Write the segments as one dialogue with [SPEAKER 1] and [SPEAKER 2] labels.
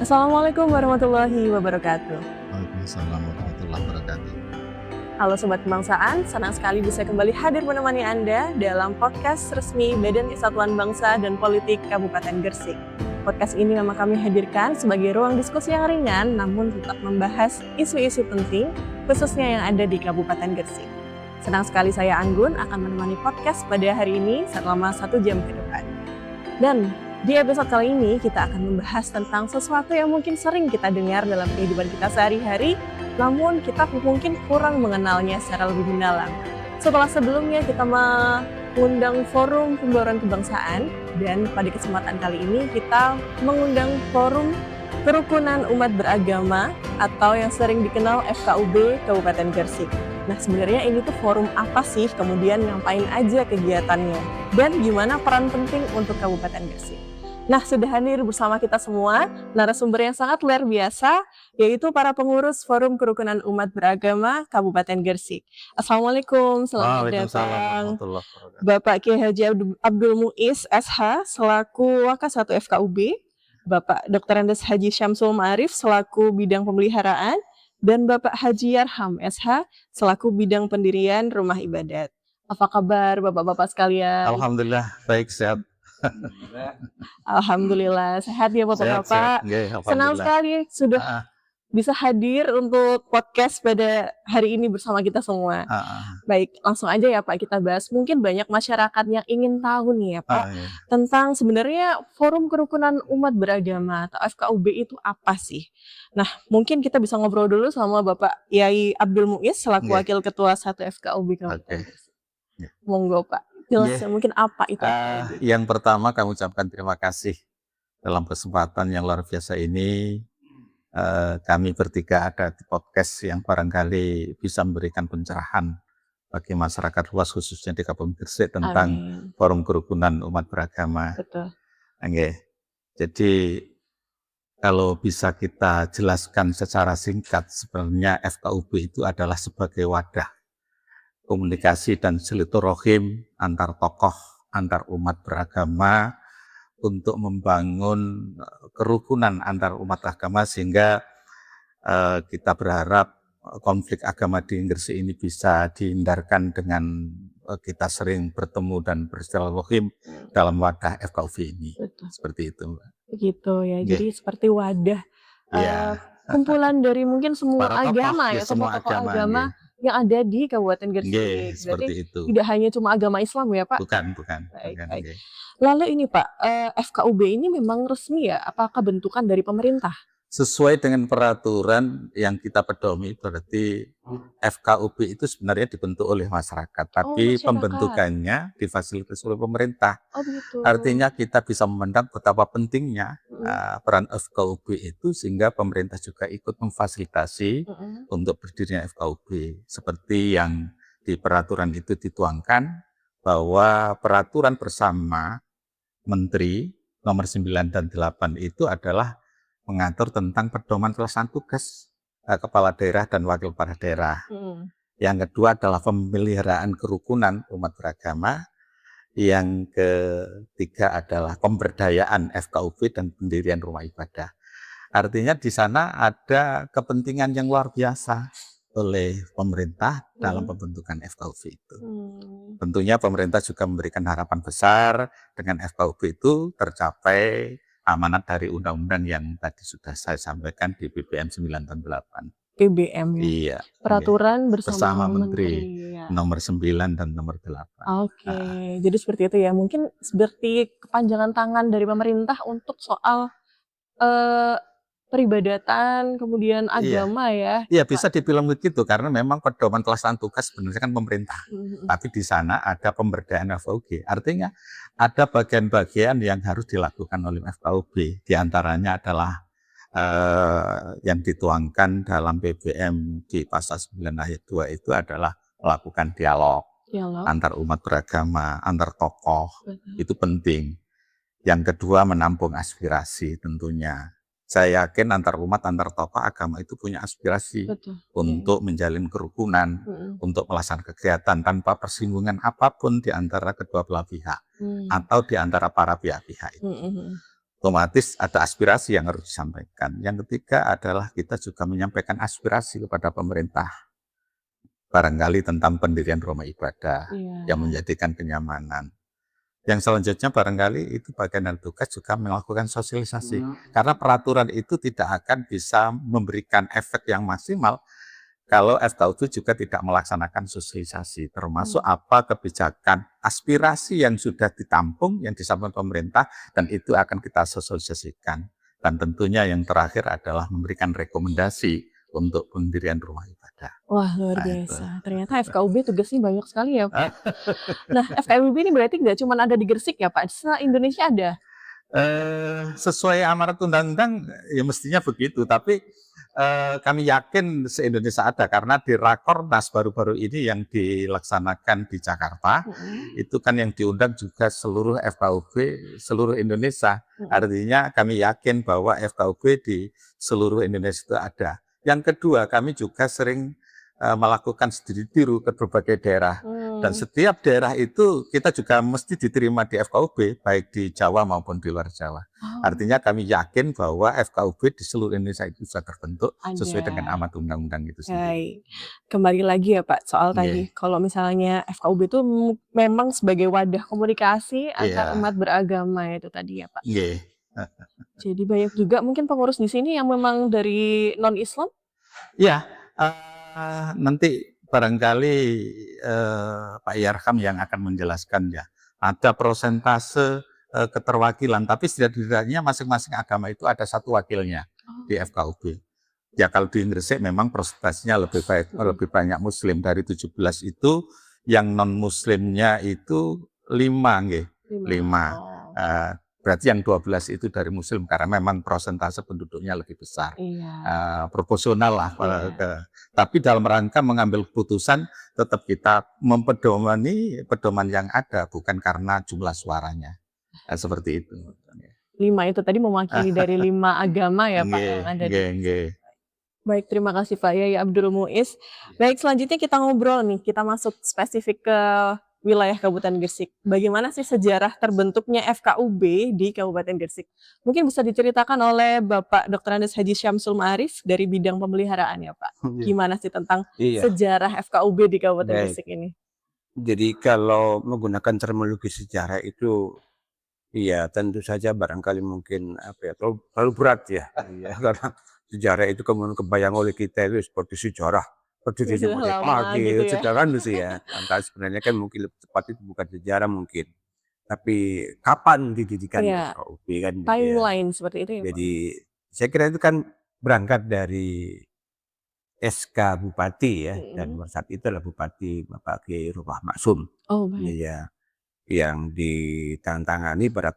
[SPEAKER 1] Assalamualaikum warahmatullahi wabarakatuh.
[SPEAKER 2] Waalaikumsalam warahmatullahi wabarakatuh.
[SPEAKER 1] Halo Sobat Kebangsaan, senang sekali bisa kembali hadir menemani Anda dalam podcast resmi Badan Kesatuan Bangsa dan Politik Kabupaten Gresik. Podcast ini memang kami hadirkan sebagai ruang diskusi yang ringan namun tetap membahas isu-isu penting khususnya yang ada di Kabupaten Gresik. Senang sekali saya Anggun akan menemani podcast pada hari ini selama 1 jam ke depan. Dan di episode kali ini kita akan membahas tentang sesuatu yang mungkin sering kita dengar dalam kehidupan kita sehari-hari, namun kita mungkin kurang mengenalnya secara lebih mendalam. Setelah sebelumnya kita mengundang forum pembauran kebangsaan, dan pada kesempatan kali ini kita mengundang forum kerukunan umat beragama atau yang sering dikenal FKUB Kabupaten Gresik. Nah, sebenarnya ini tuh forum apa sih, kemudian ngapain aja kegiatannya, dan gimana peran penting untuk Kabupaten Gresik. Nah, sudah hadir bersama kita semua narasumber yang sangat luar biasa, yaitu para pengurus Forum Kerukunan Umat Beragama Kabupaten Gresik. Assalamualaikum, selamat
[SPEAKER 2] Waalaikumsalam
[SPEAKER 1] datang
[SPEAKER 2] warahmatullahi wabarakatuh.
[SPEAKER 1] Bapak Kiai Haji Abdul Muiz SH selaku Wak1 FKUB, Bapak Dr. Andes Haji Syamsul Ma'arif selaku Bidang Pemeliharaan, dan Bapak Haji Yarham SH selaku Bidang Pendirian Rumah Ibadat. Apa kabar Bapak-bapak sekalian?
[SPEAKER 2] Alhamdulillah baik, sehat.
[SPEAKER 1] Alhamdulillah sehat ya Bapak-bapak. Senang sekali sudah bisa hadir untuk podcast pada hari ini bersama kita semua. Baik, langsung aja ya Pak kita bahas. Mungkin banyak masyarakat yang ingin tahu nih ya Pak, tentang sebenarnya Forum Kerukunan Umat Beragama atau FKUB itu apa sih? Nah, mungkin kita bisa ngobrol dulu sama Bapak Yai Abdul Muiz selaku Wakil Ketua 1 FKUB Kabupaten Gresik. Monggo Pak, jelaskan mungkin apa itu FKUB.
[SPEAKER 2] Yang pertama kami ucapkan terima kasih dalam kesempatan yang luar biasa ini. Kami bertiga ada di podcast yang barangkali bisa memberikan pencerahan bagi masyarakat luas khususnya di Kabupaten Gresik tentang Forum Kerukunan Umat Beragama.
[SPEAKER 1] Betul.
[SPEAKER 2] Jadi kalau bisa kita jelaskan secara singkat, sebenarnya FKUB itu adalah sebagai wadah komunikasi dan silaturahim antar tokoh, antar umat beragama untuk membangun kerukunan antar umat agama sehingga kita berharap konflik agama di Gresik ini bisa dihindarkan dengan kita sering bertemu dan bersilaturahim dalam wadah FKUB ini.
[SPEAKER 1] Betul.
[SPEAKER 2] Seperti itu, Mbak.
[SPEAKER 1] Begitu ya, jadi seperti wadah kumpulan dari mungkin semua agama ya, semua tokoh agama yang ada di Kabupaten Gresik.
[SPEAKER 2] Seperti itu.
[SPEAKER 1] Tidak hanya cuma agama Islam ya Pak?
[SPEAKER 2] Bukan.
[SPEAKER 1] Baik. Lalu ini Pak, FKUB ini memang resmi ya? Apakah bentukan dari pemerintah?
[SPEAKER 2] Sesuai dengan peraturan yang kita pedomi, berarti FKUB itu sebenarnya dibentuk oleh masyarakat, tapi pembentukannya difasilitasi oleh pemerintah.
[SPEAKER 1] Begitu.
[SPEAKER 2] Artinya kita bisa memandang betapa pentingnya peran FKUB itu sehingga pemerintah juga ikut memfasilitasi untuk berdirinya FKUB. Seperti yang di peraturan itu dituangkan bahwa peraturan bersama Menteri nomor 9 dan 8 itu adalah mengatur tentang pedoman pelaksanaan tugas kepala daerah dan wakil kepala daerah. Yang kedua adalah pemeliharaan kerukunan umat beragama. Yang ketiga adalah pemberdayaan FKUB dan pendirian rumah ibadah. Artinya di sana ada kepentingan yang luar biasa oleh pemerintah dalam pembentukan FKUB itu. Tentunya pemerintah juga memberikan harapan besar dengan FKUB itu tercapai amanat dari undang-undang yang tadi sudah saya sampaikan di BBM 9 tahun 8.
[SPEAKER 1] BBM ya?
[SPEAKER 2] Iya.
[SPEAKER 1] Peraturan bersama
[SPEAKER 2] Menteri nomor 9 dan nomor 8.
[SPEAKER 1] Jadi seperti itu ya. Mungkin seperti kepanjangan tangan dari pemerintah untuk soal peribadatan, kemudian agama ya.
[SPEAKER 2] Iya, bisa dibilang begitu karena memang pedoman pelaksanaan tugas sebenarnya kan pemerintah. Tapi di sana ada pemberdayaan FKUB. Artinya ada bagian-bagian yang harus dilakukan oleh FKUB. Di antaranya adalah yang dituangkan dalam BBM di pasal 9 ayat 2 itu adalah melakukan dialog antar umat beragama, antar tokoh. Itu penting. Yang kedua menampung aspirasi tentunya. Saya yakin antar umat, antar tokoh agama itu punya aspirasi untuk menjalin kerukunan, untuk melaksanakan kegiatan tanpa persinggungan apapun di antara kedua belah pihak atau di antara para pihak-pihak itu. otomatis ada aspirasi yang harus disampaikan. Yang ketiga adalah kita juga menyampaikan aspirasi kepada pemerintah, barangkali tentang pendirian rumah ibadah yang menjadikan kenyamanan. Yang selanjutnya barangkali itu bagian dari tugas juga melakukan sosialisasi. Karena peraturan itu tidak akan bisa memberikan efek yang maksimal kalau FKUB juga tidak melaksanakan sosialisasi, termasuk apa kebijakan aspirasi yang sudah ditampung, yang disampaikan pemerintah, dan itu akan kita sosialisasikan. Dan tentunya yang terakhir adalah memberikan rekomendasi untuk pendirian rumah ibadah.
[SPEAKER 1] Wah, luar
[SPEAKER 2] Nah, itu.
[SPEAKER 1] biasa. Ternyata FKUB tugasnya banyak sekali ya, Pak. Nah, FKUB ini berarti nggak cuma ada di Gresik ya, Pak? Se-Indonesia ada?
[SPEAKER 2] Sesuai amanat undang-undang ya mestinya begitu, tapi kami yakin se-Indonesia ada karena di Rakornas baru-baru ini yang dilaksanakan di Jakarta, itu kan yang diundang juga seluruh FKUB seluruh Indonesia. Artinya kami yakin bahwa FKUB di seluruh Indonesia itu ada. Yang kedua, kami juga sering melakukan studi tiru ke berbagai daerah. Dan setiap daerah itu kita juga mesti diterima di FKUB, baik di Jawa maupun di luar Jawa. Artinya kami yakin bahwa FKUB di seluruh Indonesia itu sudah terbentuk sesuai dengan amanat undang-undang itu sendiri.
[SPEAKER 1] Kembali lagi ya Pak, soal tadi, kalau misalnya FKUB itu memang sebagai wadah komunikasi antar umat beragama itu tadi ya Pak. Jadi banyak juga mungkin pengurus di sini yang memang dari non-Islam?
[SPEAKER 2] Iya, nanti barangkali Pak Yarham yang akan menjelaskan ya. Ada prosentase keterwakilan, tapi setidaknya masing-masing agama itu ada satu wakilnya di FKUB. Ya kalau di Gresik memang prosentasenya lebih banyak Muslim. Dari 17 itu yang non-Muslimnya itu 5 nggih. 5. Berarti yang 12 itu dari Muslim karena memang prosentase penduduknya lebih besar. Proporsional lah. Tapi dalam rangka mengambil keputusan tetap kita mempedomani pedoman yang ada bukan karena jumlah suaranya. Seperti itu.
[SPEAKER 1] 5 itu tadi mewakili dari 5 agama ya Pak yang ada di Baik, terima kasih Pak Yai Abdul Muiz. Baik, selanjutnya kita ngobrol nih, kita masuk spesifik ke wilayah Kabupaten Gresik. Bagaimana sih sejarah terbentuknya FKUB di Kabupaten Gresik? Mungkin bisa diceritakan oleh Bapak Dr. Andes Haji Syamsul Ma'arif dari bidang pemeliharaan ya Pak. Gimana sih tentang sejarah FKUB di Kabupaten Gresik ini?
[SPEAKER 3] Jadi kalau menggunakan terminologi sejarah itu, ya tentu saja barangkali mungkin terlalu berat ya. Karena sejarah itu kemudian kebayang oleh kita itu seperti sejarah berdirinya mulai pagi,
[SPEAKER 1] gitu
[SPEAKER 3] sejarah itu ya. Antara sebenarnya kan mungkin lebih tepat itu bukan sejarah mungkin, tapi kapan didirikan FKUB kan?
[SPEAKER 1] Timeline seperti itu ya Pak.
[SPEAKER 3] Jadi saya kira itu kan berangkat dari SK Bupati ya, dan saat itu adalah Bupati Bapak Kiai Rufah Maksum. Ya, yang ditandatangani pada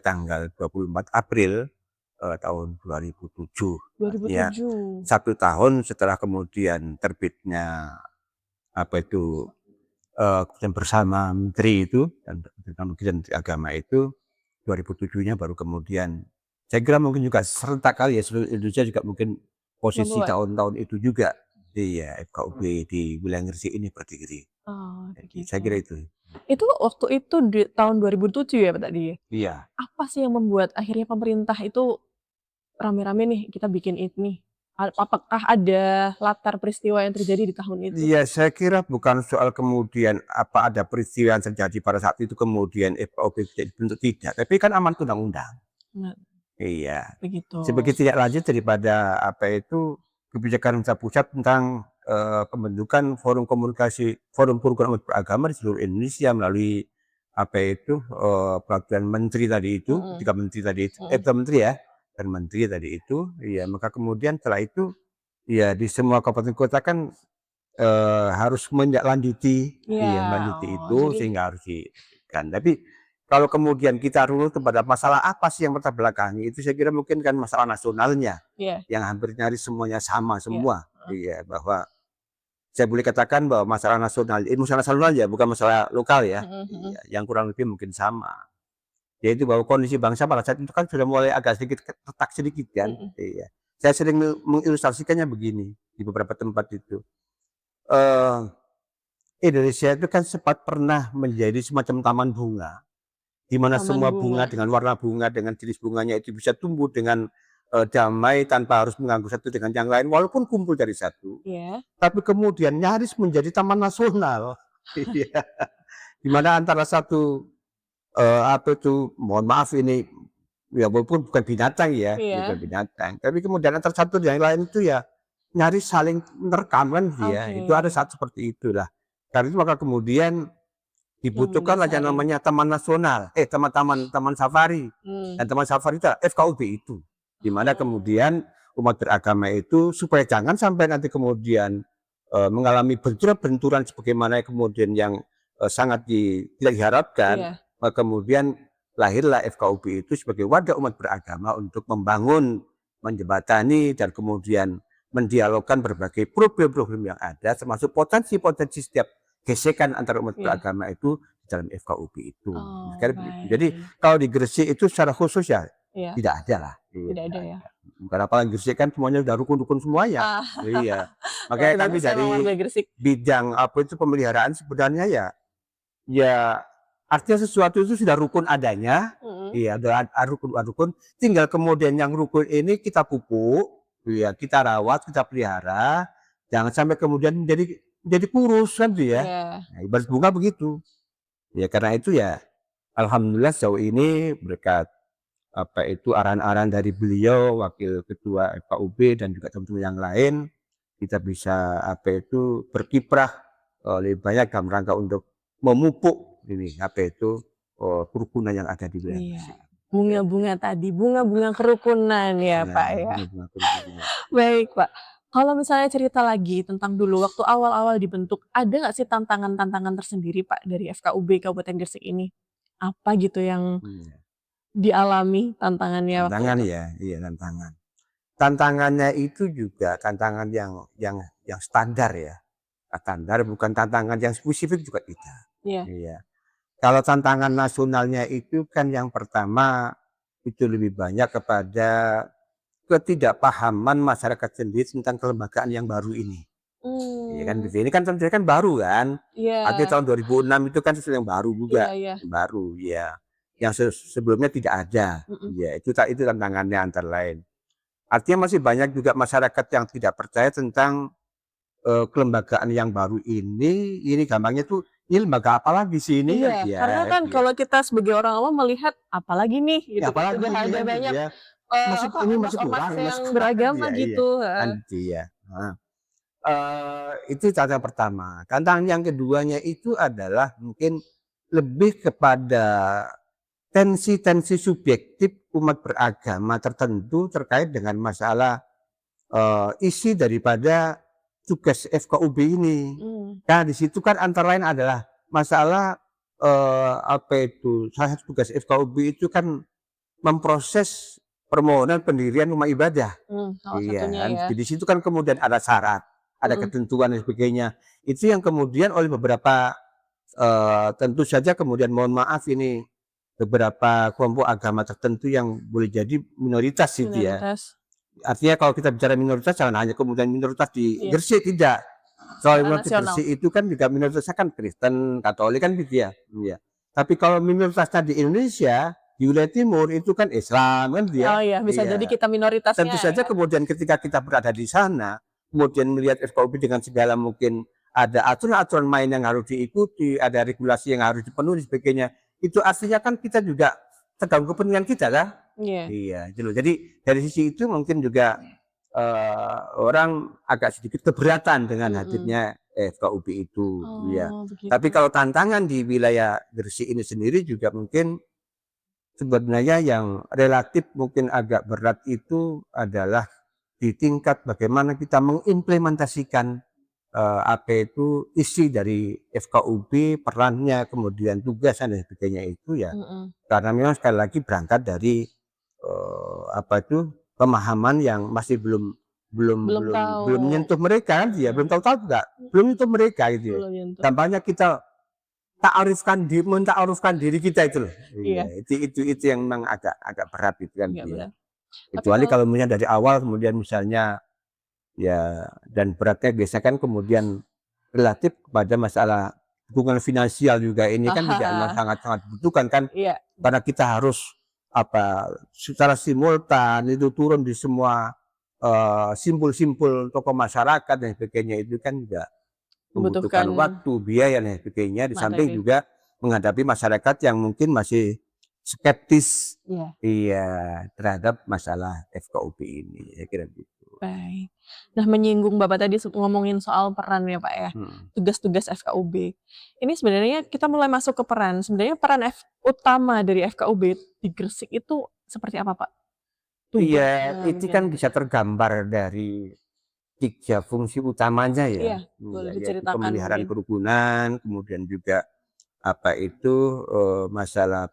[SPEAKER 3] tanggal 24 April tahun 2007. Ya, 1 tahun setelah kemudian terbitnya keputusan bersama Menteri itu dan Menteri Agama itu 2007-nya baru kemudian saya kira mungkin juga serentak kali ya seluruh Indonesia juga mungkin posisi tahun-tahun itu juga FKUB di wilayah Gresik ini berdiri. Saya kira itu.
[SPEAKER 1] Itu waktu itu di tahun 2007 ya Pak tadi?
[SPEAKER 3] Iya.
[SPEAKER 1] Apa sih yang membuat akhirnya pemerintah itu rame-rame nih kita bikin ini? Apakah ada latar peristiwa yang terjadi di tahun itu?
[SPEAKER 3] Iya, saya kira bukan soal kemudian apa ada peristiwa yang terjadi pada saat itu kemudian FKUB dibentuk, tidak. Tapi kan amanat undang-undang. Iya.
[SPEAKER 1] Begitu.
[SPEAKER 3] Sebagai tindak lanjut daripada kebijakan pemerintah pusat tentang pembentukan forum kerukunan umat beragama di seluruh Indonesia melalui peraturan menteri tadi itu, tiga menteri tadi itu, menteri ya, dan menteri tadi itu, ya maka kemudian setelah itu, ya di semua kabupaten kota kan harus menindaklanjuti, itu sehingga harus kan. Tapi kalau kemudian kita runut kepada masalah apa sih yang berlatar belakangi itu, saya kira mungkin kan masalah nasionalnya, yang hampir nyaris semuanya sama semua, bahwa saya boleh katakan bahwa masalah nasional ya, bukan masalah lokal ya, yang kurang lebih mungkin sama. Yaitu bahwa kondisi bangsa pada saat itu kan sudah mulai agak sedikit retak sedikit kan. Saya sering mengilustrasikannya begini di beberapa tempat itu. Indonesia itu kan sempat pernah menjadi semacam taman bunga di mana
[SPEAKER 1] Taman
[SPEAKER 3] semua
[SPEAKER 1] bunga.
[SPEAKER 3] bunga dengan warna bunga, dengan jenis bunganya itu bisa tumbuh dengan damai tanpa harus mengganggu satu dengan yang lain, walaupun kumpul dari satu.
[SPEAKER 1] Iya.
[SPEAKER 3] Tapi kemudian nyaris menjadi taman nasional. Iya. Di mana antara satu mohon maaf ini, ya walaupun bukan binatang ya,
[SPEAKER 1] Iya.
[SPEAKER 3] bukan binatang, tapi kemudian antara satu dan yang lain itu ya nyaris saling menerkam kan dia. Itu ada
[SPEAKER 1] Oke.
[SPEAKER 3] saat seperti itulah. Karena itu maka kemudian
[SPEAKER 1] Yang
[SPEAKER 3] dibutuhkanlah yang
[SPEAKER 1] mendasari.
[SPEAKER 3] namanya taman nasional, taman safari.
[SPEAKER 1] Hmm.
[SPEAKER 3] Dan taman safari itu FKUB itu. Di mana kemudian umat beragama itu supaya jangan sampai nanti kemudian mengalami benturan-benturan sebagaimana kemudian yang sangat tidak diharapkan,
[SPEAKER 1] Iya.
[SPEAKER 3] maka kemudian lahirlah FKUB itu sebagai wadah umat beragama untuk membangun, menjembatani dan kemudian mendialogkan berbagai problem-problem yang ada, termasuk potensi-potensi setiap gesekan antara umat
[SPEAKER 1] Iya.
[SPEAKER 3] beragama itu di dalam FKUB itu.
[SPEAKER 1] Oh,
[SPEAKER 3] Sekali begitu.
[SPEAKER 1] baik.
[SPEAKER 3] Jadi kalau di Gresik itu secara khusus ya
[SPEAKER 1] Iya.
[SPEAKER 3] tidak ada lah.
[SPEAKER 1] Tidak ada ya.
[SPEAKER 3] Karena apalagi Gresik kan semuanya udah rukun-rukun semuanya.
[SPEAKER 1] Ah.
[SPEAKER 3] Iya. Makanya kami
[SPEAKER 1] Bagusnya
[SPEAKER 3] dari
[SPEAKER 1] emang warga Gresik.
[SPEAKER 3] bidang pemeliharaan sebenarnya ya artinya sesuatu itu sudah rukun adanya. Iya, ada rukun, tinggal kemudian yang rukun ini kita pupuk, ya kita rawat, kita pelihara, jangan sampai kemudian jadi kurus kan tuh ya.
[SPEAKER 1] Iya.
[SPEAKER 3] Nah, ibarat bunga begitu. Ya karena itu ya alhamdulillah sejauh ini berkat arahan-arahan dari beliau, wakil ketua FKUB dan juga teman-teman yang lain, kita bisa berkiprah lebih banyak dalam rangka untuk memupuk ini kerukunan yang ada di wilayah
[SPEAKER 1] Iya.
[SPEAKER 3] Gresik.
[SPEAKER 1] Bunga-bunga tadi, bunga-bunga kerukunan ya
[SPEAKER 3] Nah,
[SPEAKER 1] Pak ya.
[SPEAKER 3] bunga-bunga kerukunan.
[SPEAKER 1] Baik Pak, kalau misalnya cerita lagi tentang dulu waktu awal-awal dibentuk, ada nggak sih tantangan-tantangan tersendiri Pak dari FKUB Kabupaten Gresik ini? Apa gitu yang
[SPEAKER 3] Iya.
[SPEAKER 1] dialami tantangannya waktu
[SPEAKER 3] Tantangan
[SPEAKER 1] itu?
[SPEAKER 3] ya, iya tantangan. Tantangannya itu juga tantangan yang standar ya. Standar bukan tantangan yang spesifik juga tidak.
[SPEAKER 1] Iya.
[SPEAKER 3] Iya. Kalau tantangan nasionalnya itu kan yang pertama itu lebih banyak kepada ketidakpahaman masyarakat sendiri tentang kelembagaan yang baru ini. Iya kan, ini kan tentunya kan baru kan.
[SPEAKER 1] Iya.
[SPEAKER 3] Artinya tahun 2006 itu kan sesuatu yang baru juga.
[SPEAKER 1] Iya, iya.
[SPEAKER 3] Baru ya. Yang sebelumnya tidak ada. Ya, itu tantangannya antara lain. Artinya masih banyak juga masyarakat yang tidak percaya tentang kelembagaan yang baru ini gampangnya tuh ini lembaga apa lagi sih ini kan
[SPEAKER 1] Iya,
[SPEAKER 3] ya.
[SPEAKER 1] karena kan kalau kita sebagai orang awam melihat apalagi nih gitu
[SPEAKER 3] Ya,
[SPEAKER 1] kan,
[SPEAKER 3] apalagi
[SPEAKER 1] udah
[SPEAKER 3] ini
[SPEAKER 1] ada
[SPEAKER 3] kan
[SPEAKER 1] banyak
[SPEAKER 3] ya. Masih ini masih
[SPEAKER 1] ormas-ormas
[SPEAKER 3] kurang,
[SPEAKER 1] yang
[SPEAKER 3] masih kurang
[SPEAKER 1] beragama
[SPEAKER 3] iya,
[SPEAKER 1] gitu.
[SPEAKER 3] kan gitu ya. Nah, itu tantangan pertama. Tantangan yang keduanya itu adalah mungkin lebih kepada tensi-tensi subjektif umat beragama tertentu terkait dengan masalah isi daripada tugas FKUB ini. Nah, di situ kan antara lain adalah masalah salah satu tugas FKUB itu kan memproses permohonan pendirian rumah ibadah.
[SPEAKER 1] Salah
[SPEAKER 3] Iya
[SPEAKER 1] satunya
[SPEAKER 3] kan,
[SPEAKER 1] ya.
[SPEAKER 3] di situ kan kemudian ada syarat, ada ketentuan dan sebagainya. Itu yang kemudian oleh beberapa tentu saja kemudian mohon maaf ini beberapa kelompok agama tertentu yang boleh jadi minoritas itu ya.
[SPEAKER 1] Minoritas.
[SPEAKER 3] Artinya kalau kita bicara minoritas jangan hanya kemudian minoritas di
[SPEAKER 1] Iya.
[SPEAKER 3] Gresik, tidak. Soal
[SPEAKER 1] Secara
[SPEAKER 3] minoritas
[SPEAKER 1] nasional.
[SPEAKER 3] Gresik itu kan juga minoritasnya kan Kristen, Katolik kan gitu ya. Iya. Tapi kalau minoritasnya di Indonesia, di wilayah timur itu kan Islam kan gitu ya.
[SPEAKER 1] Oh iya, bisa
[SPEAKER 3] Iya.
[SPEAKER 1] jadi kita minoritasnya.
[SPEAKER 3] Tentu saja
[SPEAKER 1] ya.
[SPEAKER 3] kemudian ketika kita berada di sana, kemudian melihat FKUB dengan segala mungkin ada aturan-aturan main yang harus diikuti, ada regulasi yang harus dipenuhi dan sebagainya. Itu artinya kan kita juga terganggu kepentingan kita kan?
[SPEAKER 1] Iya.
[SPEAKER 3] Iya, gitu loh. Jadi dari sisi itu mungkin juga orang agak sedikit keberatan dengan hadirnya FKUB itu. Iya.
[SPEAKER 1] Begitu.
[SPEAKER 3] Tapi kalau tantangan di wilayah Gresik ini sendiri juga mungkin sebenarnya yang relatif mungkin agak berat itu adalah di tingkat bagaimana kita mengimplementasikan isi dari FKUB, perannya, kemudian tugas dan sebagainya itu ya. Karena memang sekali lagi berangkat dari pemahaman yang masih belum menyentuh mereka kan ya, belum tahu enggak, belum menyentuh mereka gitu ya. Tampaknya kita mentaarufkan diri kita itu loh.
[SPEAKER 1] Iya.
[SPEAKER 3] Itu yang memang agak berat itu kan
[SPEAKER 1] Iya,
[SPEAKER 3] gitu ya.
[SPEAKER 1] benar.
[SPEAKER 3] Kecuali kalau misalnya dari awal kemudian misalnya ya, dan beratnya biasanya kan kemudian relatif kepada masalah dukungan finansial juga ini kan juga sangat-sangat dibutuhkan kan,
[SPEAKER 1] Iya.
[SPEAKER 3] karena kita harus secara simultan itu turun di semua simpul-simpul tokoh masyarakat dan sebagainya, itu kan juga membutuhkan
[SPEAKER 1] Membutuhkan
[SPEAKER 3] waktu, biaya dan sebagainya. Di samping
[SPEAKER 1] materi.
[SPEAKER 3] juga menghadapi masyarakat yang mungkin masih skeptis
[SPEAKER 1] Iya.
[SPEAKER 3] terhadap masalah FKUP ini, saya kira gitu.
[SPEAKER 1] Baik. Nah, menyinggung Bapak tadi ngomongin soal peran ya Pak ya,
[SPEAKER 3] Mhm.
[SPEAKER 1] tugas-tugas FKUB. Ini sebenarnya kita mulai masuk ke peran, sebenarnya peran utama dari FKUB di Gresik itu seperti apa Pak?
[SPEAKER 3] Iya,
[SPEAKER 1] Tugasnya
[SPEAKER 3] itu
[SPEAKER 1] mungkin?
[SPEAKER 3] kan bisa tergambar dari 3 fungsi utamanya ya.
[SPEAKER 1] Iya, boleh
[SPEAKER 3] Iya, yaitu
[SPEAKER 1] diceritakan
[SPEAKER 3] pemeliharaan
[SPEAKER 1] mungkin?
[SPEAKER 3] kerukunan, kemudian juga masalah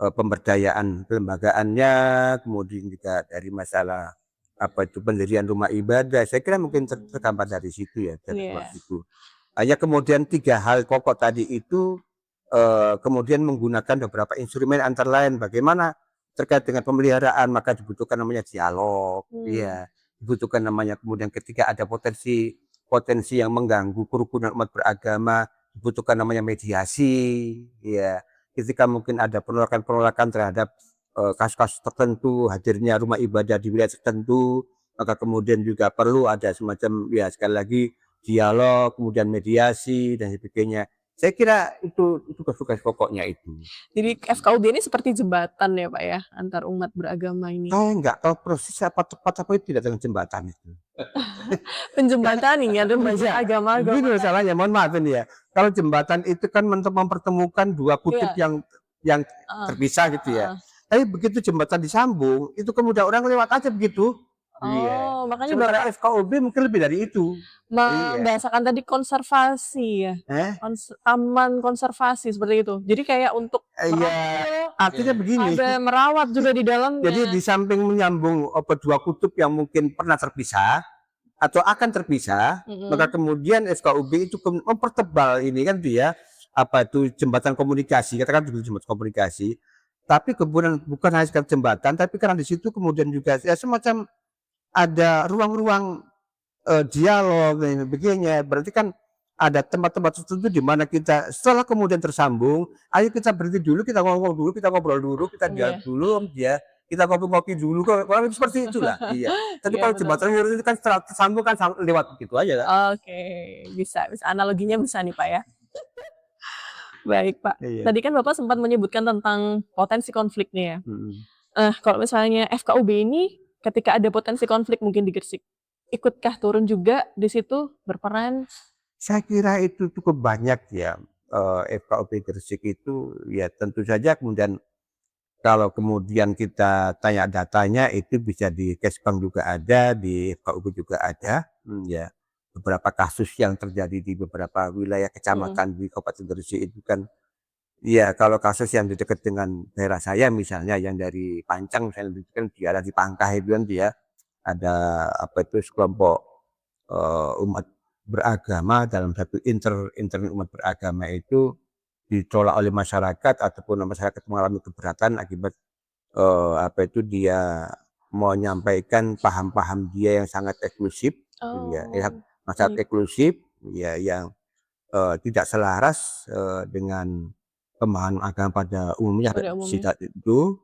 [SPEAKER 3] pemberdayaan kelembagaannya, kemudian juga dari masalah pendirian rumah ibadah. Saya kira mungkin tergambar dari situ ya, dari dua
[SPEAKER 1] Iya.
[SPEAKER 3] situ. Hanya kemudian 3 hal pokok tadi itu kemudian menggunakan beberapa instrumen antara lain bagaimana terkait dengan pemeliharaan, maka dibutuhkan namanya dialog,
[SPEAKER 1] Mmm.
[SPEAKER 3] iya, dibutuhkan namanya kemudian ketika ada potensi potensi yang mengganggu kerukunan umat beragama, dibutuhkan namanya mediasi, iya. Ketika mungkin ada penolakan-penolakan terhadap kasus-kasus tertentu, hadirnya rumah ibadah di wilayah tertentu, maka kemudian juga perlu ada semacam ya sekali lagi dialog, kemudian mediasi dan sebagainya. Saya kira itu tugas-tugas pokoknya itu.
[SPEAKER 1] Jadi FKUB ini seperti jembatan ya Pak ya, antar umat beragama ini?
[SPEAKER 3] Saya nggak tahu persis apa tepat, tapi tidak dengan jembatan itu.
[SPEAKER 1] Penjembatani ya lembaga
[SPEAKER 3] Iya, begini
[SPEAKER 1] agama-agama tadi.
[SPEAKER 3] masalahnya, mohon maaf ini ya. Kalau jembatan itu kan untuk mempertemukan 2 kutub
[SPEAKER 1] Iya,
[SPEAKER 3] yang
[SPEAKER 1] heeh,
[SPEAKER 3] terpisah gitu ya.
[SPEAKER 1] heeh.
[SPEAKER 3] Tapi begitu jembatan disambung, itu kemudian orang lewat aja begitu. Iya.
[SPEAKER 1] Oh, makanya
[SPEAKER 3] Sementara
[SPEAKER 1] Bapak
[SPEAKER 3] FKUB mungkin lebih dari itu. Iya.
[SPEAKER 1] membahasakan tadi konservasi ya?
[SPEAKER 3] Eh?
[SPEAKER 1] Taman konservasi seperti itu? Jadi kayak untuk
[SPEAKER 3] Iya,
[SPEAKER 1] merangkul,
[SPEAKER 3] artinya begini.
[SPEAKER 1] ada merawat juga di
[SPEAKER 3] Jadi
[SPEAKER 1] dalamnya.
[SPEAKER 3] di samping menyambung 2 kutub yang mungkin pernah terpisah atau akan terpisah, maka
[SPEAKER 1] Mhm.
[SPEAKER 3] kemudian FKUB itu mempertebal ini kan dia jembatan komunikasi, katakan dulu jembatan komunikasi. Tapi kemudian bukan hanya sekedar jembatan, tapi karena di situ kemudian juga ya semacam ada ruang-ruang dialog dan sebagainya. Berarti kan ada tempat-tempat tertentu di mana kita setelah kemudian tersambung, ayo kita berhenti dulu, kita ngomong dulu, kita ngobrol dulu, kita dialog
[SPEAKER 1] Iya,
[SPEAKER 3] dulu, ya, kita ngopi-ngopi dulu, kurang lebih seperti itulah. Iya. Tapi
[SPEAKER 1] iya
[SPEAKER 3] kalau
[SPEAKER 1] betul.
[SPEAKER 3] jembatan lurus itu kan setelah tersambung kan lewat begitu aja kan.
[SPEAKER 1] Oke, bisa bisa, analoginya bisa nih Pak ya. Baik Pak,
[SPEAKER 3] Iya.
[SPEAKER 1] tadi kan Bapak sempat menyebutkan tentang potensi konflik nih ya.
[SPEAKER 3] Mhm.
[SPEAKER 1] Kalau misalnya FKUB ini ketika ada potensi konflik mungkin di Gresik, ikutkah turun juga di situ berperan?
[SPEAKER 3] Saya kira itu cukup banyak ya, FKUP Gresik itu ya tentu saja kemudian kalau kemudian kita tanya datanya itu bisa di Kesbang juga ada, di FKUP juga ada, ya. Beberapa kasus yang terjadi di beberapa wilayah
[SPEAKER 1] Mhm.
[SPEAKER 3] kecamatan di Kabupaten Gresik itu kan ya kalau kasus yang di dekat dengan daerah saya misalnya yang dari Pancang misalnya itu kan di arah di Pangkah itu kan dia ada sekelompok umat beragama dalam satu intern umat beragama itu ditolak oleh masyarakat ataupun masyarakat mengalami keberatan akibat dia menyampaikan paham-paham dia yang sangat eksklusif, ya,
[SPEAKER 1] Oh,
[SPEAKER 3] sangat
[SPEAKER 1] baik,
[SPEAKER 3] eksklusif, ya yang tidak selaras dengan pemahaman agama pada umumnya
[SPEAKER 1] pada umumnya.
[SPEAKER 3] sifat itu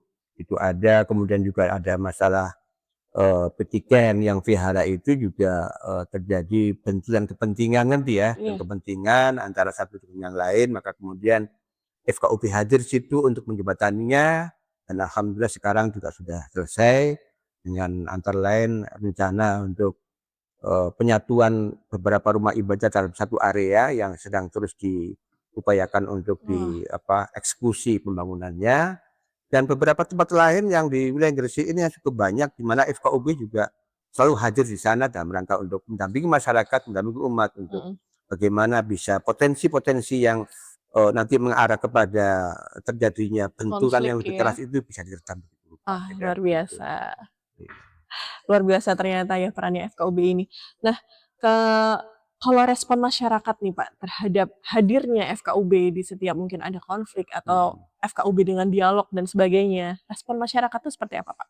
[SPEAKER 3] ada, kemudian juga ada masalah petiken yang vihara itu juga terjadi benturan kepentingan nanti ya, dan
[SPEAKER 1] Iya.
[SPEAKER 3] kepentingan antara satu dengan yang lain, maka kemudian FKUP hadir situ untuk menjembataninya dan alhamdulillah sekarang juga sudah selesai dengan antara lain rencana untuk penyatuan beberapa rumah ibadah dalam satu area yang sedang terus diupayakan untuk
[SPEAKER 1] Wah,
[SPEAKER 3] eksekusi pembangunannya. Dan beberapa tempat lain yang di wilayah Gresik ini yang cukup banyak, di mana FKUB juga selalu hadir di sana dalam rangka untuk mendampingi masyarakat, mendampingi umat untuk
[SPEAKER 1] mhm,
[SPEAKER 3] bagaimana bisa potensi-potensi yang nanti mengarah kepada terjadinya benturan
[SPEAKER 1] konflik
[SPEAKER 3] yang lebih
[SPEAKER 1] ya.
[SPEAKER 3] keras itu bisa diredam begitu rupa,
[SPEAKER 1] Ah,
[SPEAKER 3] kira-kira
[SPEAKER 1] luar
[SPEAKER 3] begitu.
[SPEAKER 1] biasa.
[SPEAKER 3] Iya.
[SPEAKER 1] Luar biasa ternyata ya perannya FKUB ini. Nah, ke kalau respon masyarakat nih Pak, terhadap hadirnya FKUB di setiap mungkin ada konflik atau
[SPEAKER 3] Mhm.
[SPEAKER 1] FKUB dengan dialog dan sebagainya, respon masyarakat itu seperti apa Pak?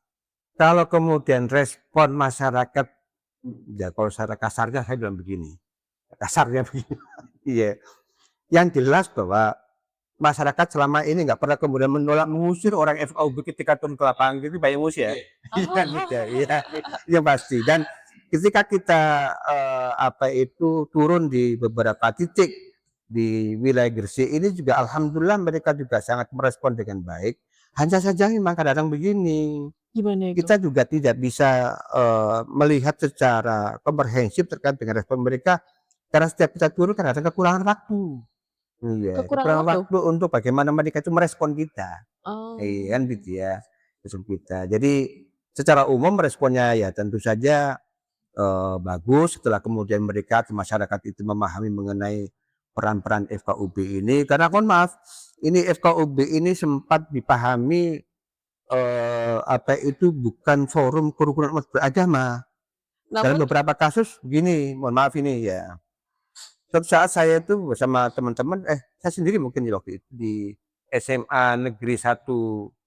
[SPEAKER 3] Kalau kemudian respon masyarakat, ya kalau secara kasarnya saya bilang begini, kasarnya begini, iya. Yang jelas bahwa masyarakat selama ini nggak pernah kemudian menolak mengusir orang FKUB ketika turun ke lapangan gitu, banyak ngusir ya. Iya kan gitu ya, iya, yang pasti. Dan ketika kita turun di beberapa titik di wilayah Gresik ini juga alhamdulillah mereka juga sangat merespon dengan baik. Hanya saja memang kadang-kadang begini,
[SPEAKER 1] Gimana itu?
[SPEAKER 3] kita juga tidak bisa melihat secara komprehensif terkait dengan respon mereka karena setiap kita turun kadang-kadang kekurangan waktu. Iya,
[SPEAKER 1] Kekurangan
[SPEAKER 3] kekurangan
[SPEAKER 1] waktu?
[SPEAKER 3] waktu untuk bagaimana mereka itu merespon kita. Iya kan
[SPEAKER 1] Oh.
[SPEAKER 3] gitu ya, respon kita. Jadi secara umum responnya ya tentu saja bagus setelah kemudian mereka atau masyarakat itu memahami mengenai peran-peran FKUB ini. Karena mohon maaf, ini FKUB ini sempat dipahami bukan forum kerukunan umat beragama. Dalam
[SPEAKER 1] Namun
[SPEAKER 3] beberapa kasus begini, mohon maaf ini ya. Suatu saat saya itu bersama teman-teman, saya sendiri mungkin di waktu itu di SMA Negeri 1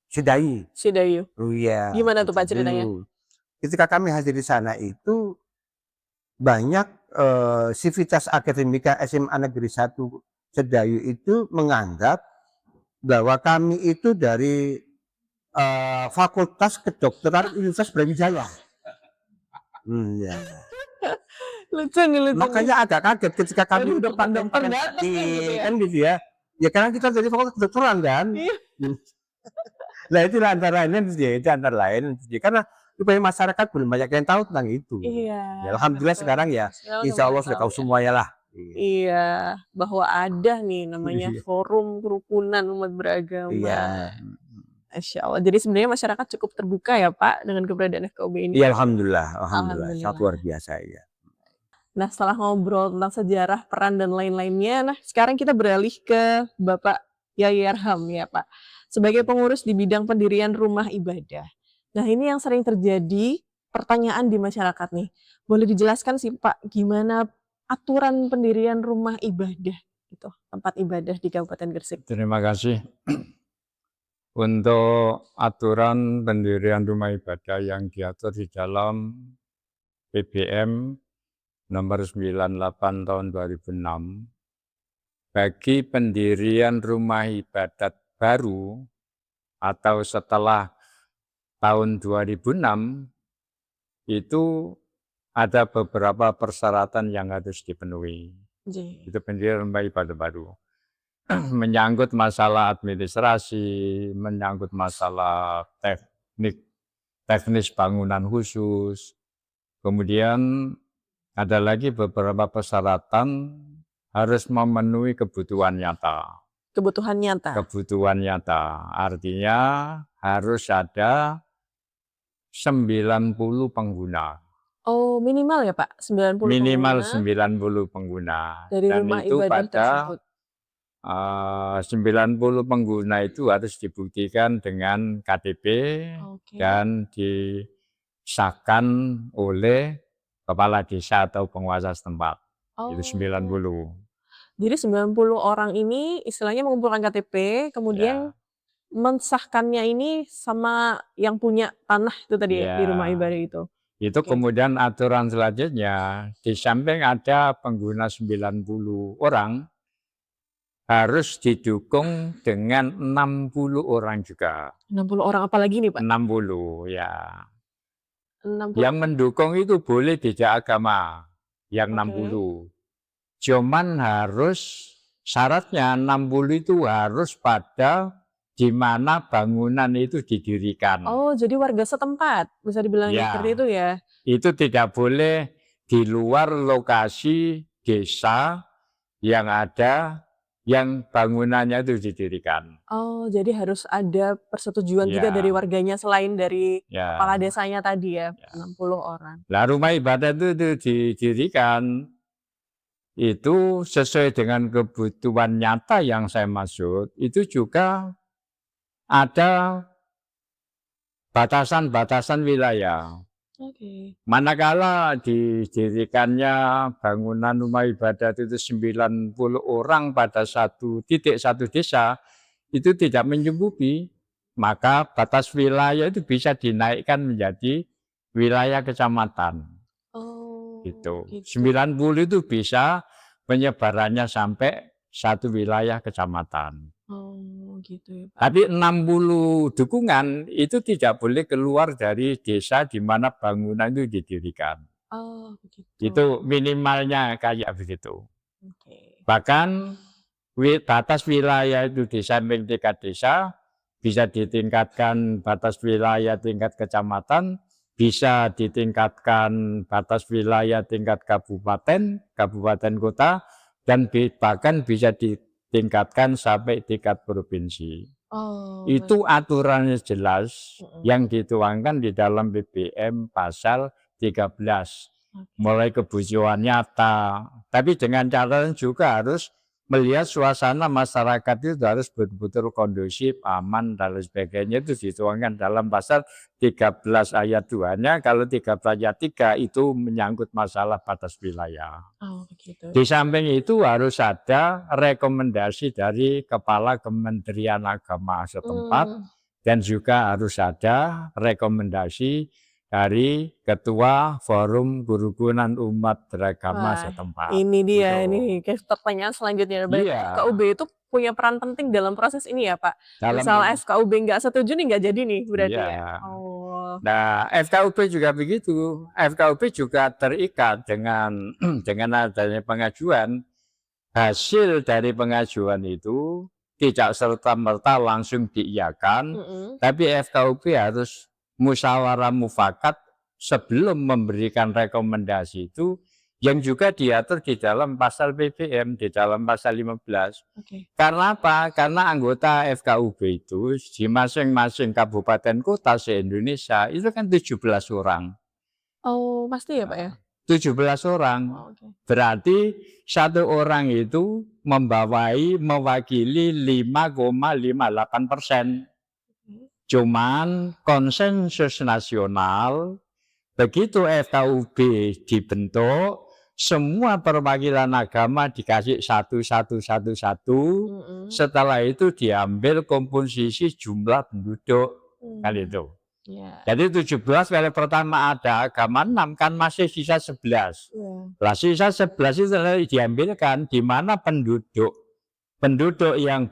[SPEAKER 3] Sedayi.
[SPEAKER 1] Dayu,
[SPEAKER 3] Oh iya,
[SPEAKER 1] gimana tuh
[SPEAKER 3] itu
[SPEAKER 1] Pak ceritanya?
[SPEAKER 3] dulu. Ketika kami hadir di sana itu banyak sivitas akademika SMA Negeri 1 Sedayu itu menganggap bahwa kami itu dari Fakultas Kedokteran Universitas Brawijaya. Ya.
[SPEAKER 1] Lucu nih.
[SPEAKER 3] Makanya agak kaget ketika kami
[SPEAKER 1] Waduh, dokter
[SPEAKER 3] depan
[SPEAKER 1] datang kan gitu ya?
[SPEAKER 3] kan gitu ya. Ya karena kita dari fakultas kedokteran kan.
[SPEAKER 1] Iya.
[SPEAKER 3] Nah itulah antara lain itu antara lain karena supaya masyarakat belum banyak yang tahu tentang itu.
[SPEAKER 1] Iya,
[SPEAKER 3] Ya alhamdulillah
[SPEAKER 1] betul.
[SPEAKER 3] sekarang ya
[SPEAKER 1] Sekarang udah
[SPEAKER 3] insya Allah
[SPEAKER 1] mulai
[SPEAKER 3] sudah
[SPEAKER 1] tahu
[SPEAKER 3] tahu
[SPEAKER 1] ya.
[SPEAKER 3] semuanya lah.
[SPEAKER 1] Iya, bahwa ada nih namanya
[SPEAKER 3] Iya.
[SPEAKER 1] forum kerukunan umat beragama.
[SPEAKER 3] Iya.
[SPEAKER 1] Masya Allah. Jadi sebenarnya masyarakat cukup terbuka ya Pak dengan keberadaan FKUB ini?
[SPEAKER 3] Iya alhamdulillah, alhamdulillah sangat luar
[SPEAKER 1] Alhamdulillah.
[SPEAKER 3] biasa ya.
[SPEAKER 1] Nah setelah ngobrol tentang sejarah, peran, dan lain-lainnya, nah sekarang kita beralih ke Bapak Yai Arham ya Pak. Sebagai pengurus di bidang pendirian rumah ibadah. Nah ini yang sering terjadi pertanyaan di masyarakat nih. Boleh dijelaskan sih Pak, gimana aturan pendirian rumah ibadah gitu, tempat ibadah di Kabupaten Gresik?
[SPEAKER 4] Terima kasih. Untuk aturan pendirian rumah ibadah yang diatur di dalam PBM nomor 98 tahun 2006, bagi pendirian rumah ibadat baru atau setelah tahun 2006, itu ada beberapa persyaratan yang harus dipenuhi. Itu pendirian rumah ibadah baru. Menyangkut masalah administrasi, menyangkut masalah teknis bangunan khusus. Kemudian ada lagi beberapa persyaratan harus memenuhi kebutuhan nyata.
[SPEAKER 1] Kebutuhan nyata?
[SPEAKER 4] Kebutuhan nyata, artinya harus ada 90 pengguna.
[SPEAKER 1] Oh minimal ya Pak, 90
[SPEAKER 4] Minimal
[SPEAKER 1] pengguna
[SPEAKER 4] 90 pengguna.
[SPEAKER 1] dari
[SPEAKER 4] Dan
[SPEAKER 1] rumah
[SPEAKER 4] itu
[SPEAKER 1] ibadah
[SPEAKER 4] pada
[SPEAKER 1] tersebut.
[SPEAKER 4] 90 pengguna itu harus dibuktikan dengan KTP
[SPEAKER 1] Oke.
[SPEAKER 4] dan disahkan oleh kepala desa atau penguasa setempat. Itu 90.
[SPEAKER 1] Jadi 90 orang ini istilahnya mengumpulkan KTP, kemudian
[SPEAKER 4] Ya,
[SPEAKER 1] mensahkannya ini sama yang punya tanah itu tadi ya, di rumah
[SPEAKER 4] ya.
[SPEAKER 1] ibadah itu?
[SPEAKER 4] Itu
[SPEAKER 1] Oke.
[SPEAKER 4] kemudian aturan selanjutnya, di samping ada pengguna 90 orang, harus didukung dengan 60 orang juga.
[SPEAKER 1] 60 orang apalagi nih Pak?
[SPEAKER 4] 60, ya.
[SPEAKER 1] 60
[SPEAKER 4] Yang mendukung itu boleh beda agama, yang
[SPEAKER 1] Oke.
[SPEAKER 4] 60. Cuman harus, syaratnya 60 itu harus pada di mana bangunan itu didirikan.
[SPEAKER 1] Oh jadi warga setempat, bisa dibilang seperti
[SPEAKER 4] Ya,
[SPEAKER 1] itu ya?
[SPEAKER 4] itu tidak boleh di luar lokasi desa yang ada, yang bangunannya itu didirikan.
[SPEAKER 1] Oh jadi harus ada persetujuan juga dari
[SPEAKER 4] Ya,
[SPEAKER 1] warganya selain dari kepala
[SPEAKER 4] ya,
[SPEAKER 1] desanya tadi ya,
[SPEAKER 4] ya.
[SPEAKER 1] 60 orang.
[SPEAKER 4] Lah rumah ibadah itu didirikan, itu sesuai dengan kebutuhan nyata yang saya maksud, itu juga ada batasan-batasan wilayah.
[SPEAKER 1] Oke.
[SPEAKER 4] Manakala didirikannya bangunan rumah ibadat itu 90 orang pada satu titik, satu desa, itu tidak mencukupi, maka batas wilayah itu bisa dinaikkan menjadi wilayah kecamatan.
[SPEAKER 1] Oh
[SPEAKER 4] Gitu.
[SPEAKER 1] gitu.
[SPEAKER 4] 90 itu bisa penyebarannya sampai satu wilayah kecamatan.
[SPEAKER 1] Oh, gitu ya, Pak.
[SPEAKER 4] Tapi 60 dukungan itu tidak boleh keluar dari desa di mana bangunan itu didirikan.
[SPEAKER 1] Oh, begitu.
[SPEAKER 4] Itu minimalnya kayak begitu.
[SPEAKER 1] Oke.
[SPEAKER 4] Bahkan batas wilayah itu di samping tingkat desa bisa ditingkatkan batas wilayah tingkat kecamatan, bisa ditingkatkan batas wilayah tingkat kabupaten, kabupaten kota, dan bahkan bisa ditingkatkan sampai tingkat provinsi.
[SPEAKER 1] Oh,
[SPEAKER 4] Itu
[SPEAKER 1] baik.
[SPEAKER 4] aturannya jelas
[SPEAKER 1] Mm-mm.
[SPEAKER 4] yang dituangkan di dalam BBM pasal 13.
[SPEAKER 1] Oke.
[SPEAKER 4] Mulai kebutuhan nyata, tapi dengan catatan juga harus melihat suasana masyarakat itu harus betul-betul kondusif, aman, dan lain sebagainya. Itu dituangkan dalam pasal 13 ayat 2-nya. Kalau 13 ayat 3 itu menyangkut masalah batas wilayah.
[SPEAKER 1] Oh, begitu.
[SPEAKER 4] Di samping itu harus ada rekomendasi dari Kepala Kementerian Agama setempat, dan juga harus ada rekomendasi dari Ketua Forum Kerukunan Umat Beragama
[SPEAKER 1] Wah,
[SPEAKER 4] setempat.
[SPEAKER 1] ini dia,
[SPEAKER 4] Gitu.
[SPEAKER 1] ini kayak pertanyaan selanjutnya. Berarti
[SPEAKER 4] Iya.
[SPEAKER 1] FKUB itu punya peran penting dalam proses ini ya, Pak?
[SPEAKER 4] Dalam
[SPEAKER 1] Misal FKUB nggak setuju nih, nggak jadi nih berarti
[SPEAKER 4] Iya.
[SPEAKER 1] ya? Oh.
[SPEAKER 4] Nah, FKUB juga begitu. FKUB juga terikat dengan dengan adanya pengajuan. Hasil dari pengajuan itu tidak serta-merta langsung diiyakan, tapi FKUB harus musyawarah mufakat sebelum memberikan rekomendasi itu, yang juga diatur di dalam pasal BBM, di dalam pasal 15.
[SPEAKER 1] Oke.
[SPEAKER 4] Karena apa? Karena anggota FKUB itu di masing-masing kabupaten kota se-Indonesia itu kan 17 orang.
[SPEAKER 1] Oh, pasti ya, Pak ya?
[SPEAKER 4] 17 orang.
[SPEAKER 1] Oh, oke.
[SPEAKER 4] Berarti satu orang itu mewakili 5,58%. Cuman konsensus nasional, begitu FKUB dibentuk, semua perwakilan agama dikasih satu. Setelah itu diambil komposisi jumlah penduduk, kan itu.
[SPEAKER 1] Yeah.
[SPEAKER 4] Jadi 17 kali pertama ada agama 6, kan masih sisa 11. Lah sisa 11 itu diambilkan di mana penduduk yang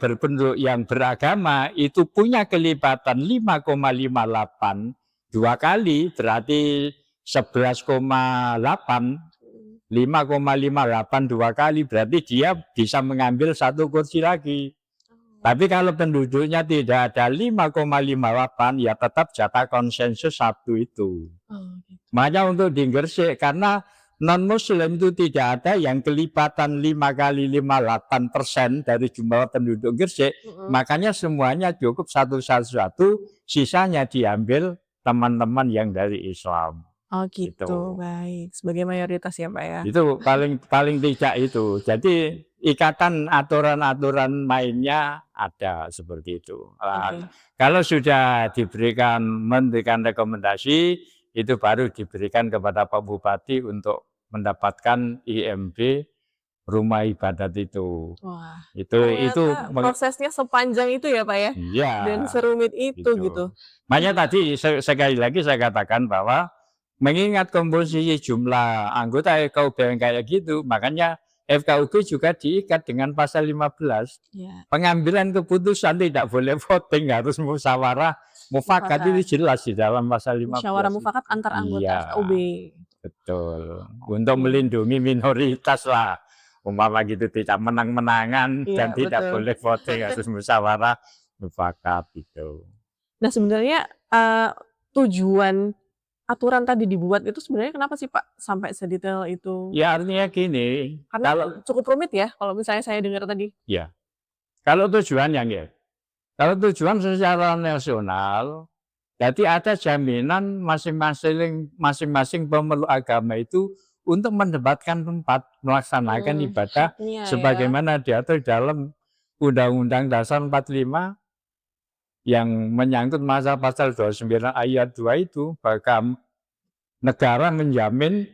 [SPEAKER 4] beragama itu punya kelipatan 5,58 dua kali, berarti 11,8. 5,58 dua kali berarti dia bisa mengambil satu kursi lagi. Tapi kalau penduduknya tidak ada 5,58, ya tetap jatah konsensus 1 itu.
[SPEAKER 1] Gitu.
[SPEAKER 4] Makanya untuk di Gresik, karena non-muslim itu tidak ada yang kelipatan 5,58% dari jumlah penduduk Gresik, makanya semuanya cukup 1, sisanya diambil teman-teman yang dari Islam.
[SPEAKER 1] Oh gitu, baik. Sebagai mayoritas ya, Pak ya?
[SPEAKER 4] Itu paling tidak itu. Jadi ikatan aturan-aturan mainnya ada seperti itu. Kalau sudah memberikan rekomendasi, itu baru diberikan kepada Pak Bupati untuk mendapatkan IMB rumah ibadat itu.
[SPEAKER 1] Wah,
[SPEAKER 4] itu
[SPEAKER 1] prosesnya sepanjang itu ya, Pak ya?
[SPEAKER 4] Iya.
[SPEAKER 1] Dan serumit itu gitu.
[SPEAKER 4] Makanya tadi sekali lagi saya katakan bahwa mengingat komposisi jumlah anggota FKUB yang kayak gitu, makanya FKUB juga diikat dengan pasal 15.
[SPEAKER 1] Ya.
[SPEAKER 4] Pengambilan keputusan tidak boleh voting, harus musyawarah mufakat, itu jelas di dalam pasal 15.
[SPEAKER 1] Musyawarah mufakat antar anggota FKUB.
[SPEAKER 4] Betul. Untuk melindungi minoritas lah. Umpama gitu tidak menang-menangan dan tidak boleh voting, harus musyawarah mufakat gitu.
[SPEAKER 1] Nah sebenarnya tujuan aturan tadi dibuat itu sebenarnya kenapa sih Pak sampai sedetail itu?
[SPEAKER 4] Ya artinya gini,
[SPEAKER 1] karena cukup rumit ya kalau misalnya saya dengar tadi.
[SPEAKER 4] Ya, kalau tujuannya kalau tujuan secara nasional, jadi ada jaminan masing-masing pemeluk agama itu untuk mendapatkan tempat melaksanakan ibadah sebagaimana diatur dalam Undang-Undang Dasar 45 yang menyangkut masalah pasal 29 ayat 2 itu, bahkan negara menjamin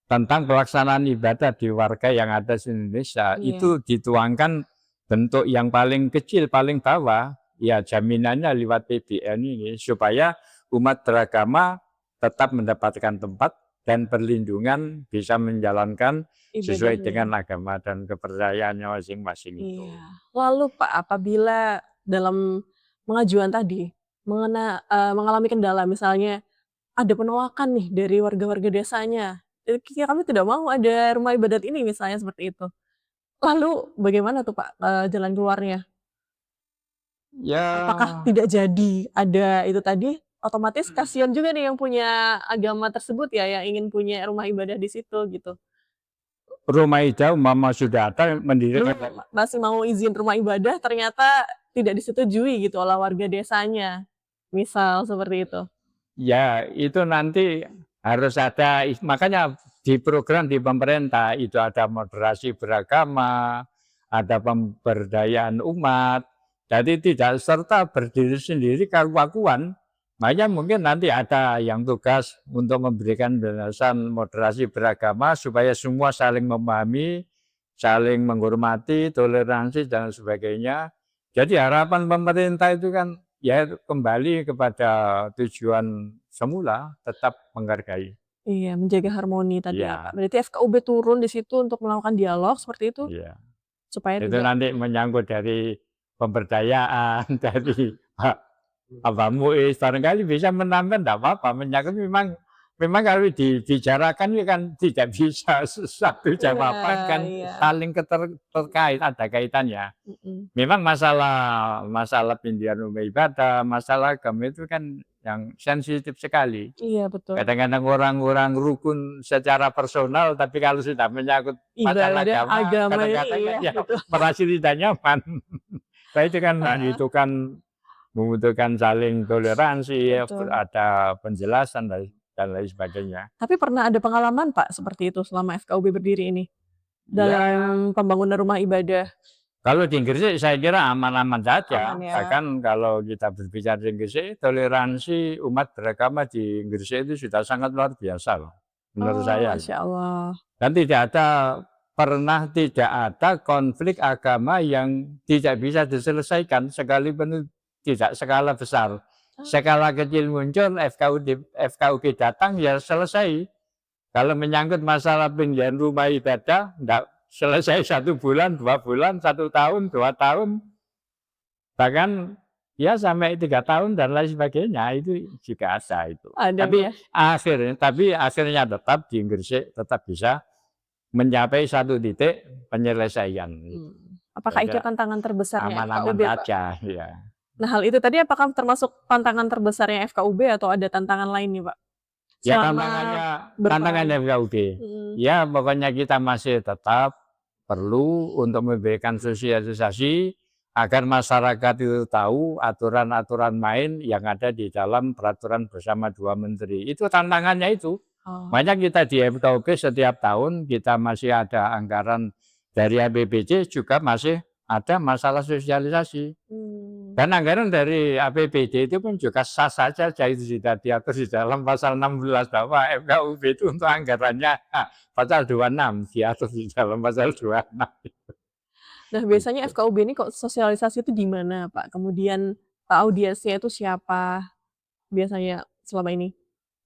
[SPEAKER 4] tentang pelaksanaan ibadah di warga yang ada di Indonesia. Itu dituangkan bentuk yang paling kecil, paling bawah, ya jaminannya lewat PBN ini, supaya umat beragama tetap mendapatkan tempat dan perlindungan bisa menjalankan sesuai
[SPEAKER 1] Ibadahnya.
[SPEAKER 4] dengan agama dan kepercayaannya masing-masing itu.
[SPEAKER 1] Iya. Lalu Pak, apabila dalam pengajuan tadi mengalami kendala, misalnya ada penolakan nih dari warga-warga desanya, kami tidak mau ada rumah ibadat ini misalnya seperti itu. Lalu bagaimana tuh Pak, jalan keluarnya? Apakah
[SPEAKER 4] Ya,
[SPEAKER 1] tidak jadi ada itu tadi, otomatis kasihan juga nih yang punya agama tersebut ya, yang ingin punya rumah ibadah di situ gitu.
[SPEAKER 4] rumah hijau umpama sudah ada mendirikan.
[SPEAKER 1] Masih mau izin rumah ibadah ternyata tidak disetujui gitu oleh warga desanya, misal seperti itu.
[SPEAKER 4] Ya, itu nanti harus ada, makanya di program di pemerintah itu ada moderasi beragama, ada pemberdayaan umat, jadi tidak serta berdiri sendiri karu-karuan. Makanya mungkin nanti ada yang tugas untuk memberikan penjelasan moderasi beragama supaya semua saling memahami, saling menghormati, toleransi dan sebagainya. Jadi harapan pemerintah itu kan ya kembali kepada tujuan semula, tetap menghargai.
[SPEAKER 1] Iya, menjaga harmoni tadi ya Pak.
[SPEAKER 4] Iya,
[SPEAKER 1] Berarti FKUB turun di situ untuk melakukan dialog seperti itu,
[SPEAKER 4] iya.
[SPEAKER 1] supaya
[SPEAKER 4] Itu
[SPEAKER 1] tidak.
[SPEAKER 4] nanti menyangkut dari pemberdayaan, dari Pak Muiz, barangkali bisa menambah, enggak apa-apa, menyangkut memang kalau dibicarakan ini kan tidak bisa satu jawaban
[SPEAKER 1] Iya
[SPEAKER 4] kan
[SPEAKER 1] iya,
[SPEAKER 4] saling terkait, ada kaitannya.
[SPEAKER 1] mhm.
[SPEAKER 4] Memang masalah pindahan rumah ibadah, masalah agama itu kan yang sensitif sekali.
[SPEAKER 1] Iya betul.
[SPEAKER 4] Kadang-kadang orang-orang rukun secara personal, tapi kalau sudah menyangkut masalah
[SPEAKER 1] Ibadah
[SPEAKER 4] agama,
[SPEAKER 1] agama ini
[SPEAKER 4] kadang-kadang kan
[SPEAKER 1] iya
[SPEAKER 4] ya
[SPEAKER 1] betul.
[SPEAKER 4] merasa tidak nyaman. Nah
[SPEAKER 1] Heeh,
[SPEAKER 4] itu kan membutuhkan saling toleransi, ya,
[SPEAKER 1] betul.
[SPEAKER 4] ada penjelasan dan lain sebagainya.
[SPEAKER 1] Tapi pernah ada pengalaman Pak seperti itu selama FKUB berdiri ini?
[SPEAKER 4] Ya,
[SPEAKER 1] Dalam pembangunan rumah ibadah?
[SPEAKER 4] kalau di Gresik saya kira aman-aman saja.
[SPEAKER 1] Aman ya?
[SPEAKER 4] Bahkan kalau kita berbicara di Gresik, toleransi umat beragama di Gresik itu sudah sangat luar biasa loh, menurut
[SPEAKER 1] Oh,
[SPEAKER 4] saya.
[SPEAKER 1] Masya Allah.
[SPEAKER 4] Dan tidak ada konflik agama yang tidak bisa diselesaikan sekalipun tidak skala besar.
[SPEAKER 1] Oh,
[SPEAKER 4] Skala kecil muncul, FKUB datang ya selesai. Kalau menyangkut masalah pindahan rumah ibadah, enggak selesai 1 bulan, 2 bulan, 1 tahun, 2 tahun, bahkan ya sampai 3 tahun dan lain sebagainya itu juga ada itu.
[SPEAKER 1] ada
[SPEAKER 4] Tapi
[SPEAKER 1] ya?
[SPEAKER 4] akhirnya tetap di Gresik tetap bisa mencapai satu titik penyelesaian.
[SPEAKER 1] Apakah itu
[SPEAKER 4] Saja
[SPEAKER 1] tantangan terbesarnya
[SPEAKER 4] aman-aman
[SPEAKER 1] FKUB Pak?
[SPEAKER 4] saja, ya.
[SPEAKER 1] Nah hal itu tadi apakah termasuk tantangan terbesarnya FKUB atau ada tantangan lain nih Pak?
[SPEAKER 4] Ya
[SPEAKER 1] Selama
[SPEAKER 4] tantangannya
[SPEAKER 1] berperan
[SPEAKER 4] FKUB.
[SPEAKER 1] mhm,
[SPEAKER 4] Ya pokoknya kita masih tetap perlu untuk memberikan sosialisasi agar masyarakat itu tahu aturan-aturan main yang ada di dalam peraturan bersama 2 menteri. Itu tantangannya itu.
[SPEAKER 1] oh,
[SPEAKER 4] Makanya kita di FKUB setiap tahun kita masih ada anggaran dari APBD juga masih ada masalah sosialisasi.
[SPEAKER 1] mmm,
[SPEAKER 4] Dan anggaran dari APBD itu pun juga sah saja, itu sudah diatur di dalam pasal 16 bahwa FKUB itu untuk anggarannya pasal 26 diatur di dalam pasal 26.
[SPEAKER 1] nah biasanya
[SPEAKER 4] Gitu.
[SPEAKER 1] FKUB ini kok sosialisasi itu di mana Pak? Kemudian, audiensnya itu siapa biasanya selama ini?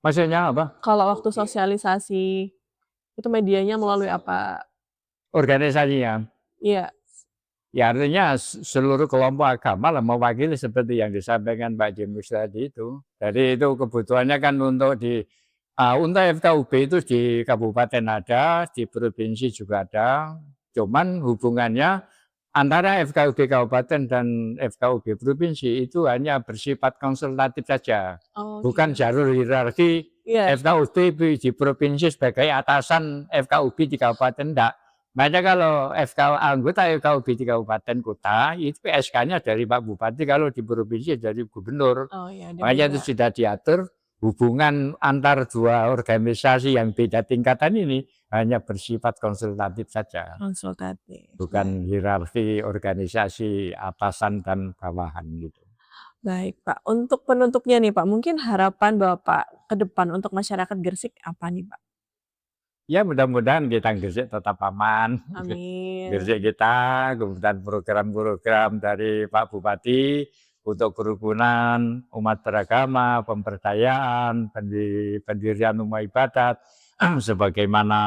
[SPEAKER 4] Maksudnya apa?
[SPEAKER 1] Kalau waktu sosialisasi, itu medianya melalui apa?
[SPEAKER 4] Organisasinya.
[SPEAKER 1] Iya,
[SPEAKER 4] Ya artinya seluruh kelompok agama lah mewakili seperti yang disampaikan Pak Jimus tadi itu. Jadi itu kebutuhannya kan untuk FKUB itu di kabupaten ada, di provinsi juga ada. Cuman hubungannya antara FKUB kabupaten dan FKUB provinsi itu hanya bersifat konsultatif saja.
[SPEAKER 1] oh
[SPEAKER 4] Bukan
[SPEAKER 1] gitu.
[SPEAKER 4] jalur hierarki
[SPEAKER 1] Iya,
[SPEAKER 4] FKUB di provinsi sebagai atasan FKUB di kabupaten, enggak. Makanya kalau anggota FKUB di kabupaten kota, itu SK-nya dari Pak Bupati, kalau di provinsi dari gubernur.
[SPEAKER 1] oh iya ada
[SPEAKER 4] Makanya
[SPEAKER 1] beda,
[SPEAKER 4] itu sudah diatur hubungan antar dua organisasi yang beda tingkatan ini hanya bersifat konsultatif saja,
[SPEAKER 1] konsultatif.
[SPEAKER 4] bukan hierarki organisasi atasan dan bawahan gitu.
[SPEAKER 1] Baik Pak, untuk penutupnya nih Pak, mungkin harapan Bapak ke depan untuk masyarakat Gresik apa nih Pak?
[SPEAKER 4] Ya mudah-mudahan kita Gresik tetap aman.
[SPEAKER 1] Amin.
[SPEAKER 4] Gresik kita, kemudian program-program dari Pak Bupati untuk kerukunan umat beragama, pemberdayaan, pendirian rumah ibadat, sebagaimana